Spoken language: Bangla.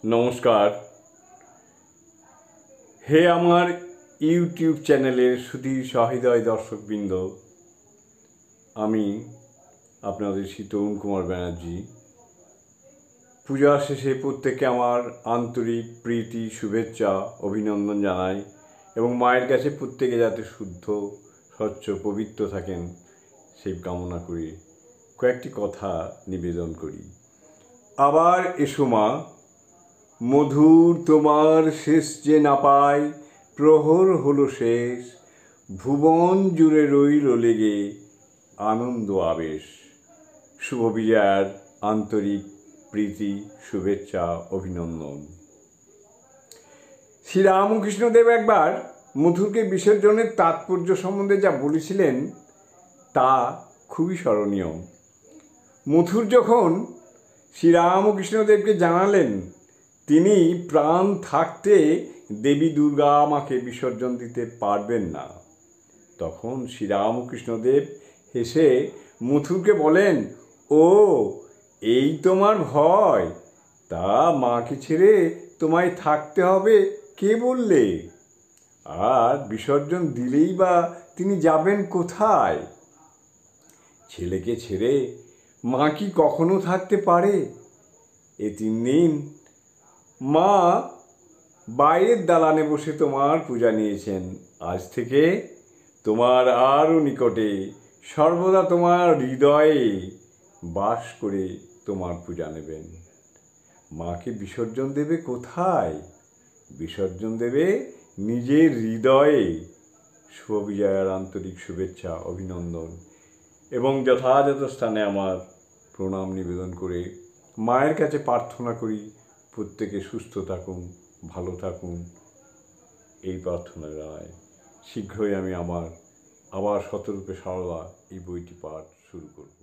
নমস্কার। হে আমার ইউটিউব চ্যানেলের সুধী সহৃদয় দর্শকবৃন্দ, আমি আপনাদের তরুণ কুমার ব্যানার্জি। পূজা শেষে প্রত্যেককে আমার আন্তরিক প্রীতি, শুভেচ্ছা, অভিনন্দন জানাই এবং মায়ের কাছে প্রত্যেকে যাতে শুদ্ধ, স্বচ্ছ, পবিত্র থাকেন সেই কামনা করি। কয়েকটি কথা নিবেদন করি। আবার এসো মা, মধুর তোমার শেষ যে না পায়, প্রহর হলো শেষ, ভুবন জুড়ে রইল লেগে আনন্দ আবেশ। শুভ বিজয়ার আন্তরিক প্রীতি, শুভেচ্ছা, অভিনন্দন। শ্রীরামকৃষ্ণদেব একবার মধুরকে বিসর্জনের তাৎপর্য সম্বন্ধে যা বলেছিলেন তা খুবই স্মরণীয়। মধুর যখন শ্রীরামকৃষ্ণদেবকে জানালেন তিনি প্রাণ থাকতে দেবী দুর্গা মাকে বিসর্জন দিতে পারবেন না, তখন শ্রীরামকৃষ্ণদেব হেসে মথুরকে বলেন, ও এই তোমার ভয়, তা মাকে ছেড়ে তোমায় থাকতে হবে কে বললে? আর বিসর্জন দিলেই বা তিনি যাবেন কোথায়? ছেলেকে ছেড়ে মা কি কখনো থাকতে পারে? এ 3 দিন মা বাইরের দালানে বসে তোমার পূজা নিয়েছেন। আজ থেকে তোমার আরও নিকটে, সর্বদা তোমার হৃদয়ে বাস করে তোমার পূজা নেবেন। মাকে বিসর্জন দেবে কোথায়? বিসর্জন দেবে নিজের হৃদয়ে। শুভ বিজয়ার আন্তরিক শুভেচ্ছা, অভিনন্দন এবং যথাযথ স্থানে আমার প্রণাম নিবেদন করে মায়ের কাছে প্রার্থনা করি প্রত্যেকে সুস্থ থাকুন, ভালো থাকুন। এই প্রার্থনা জানাই। শীঘ্রই আমি আবার শতরূপে সারদা এই বইটি পাঠ শুরু করব।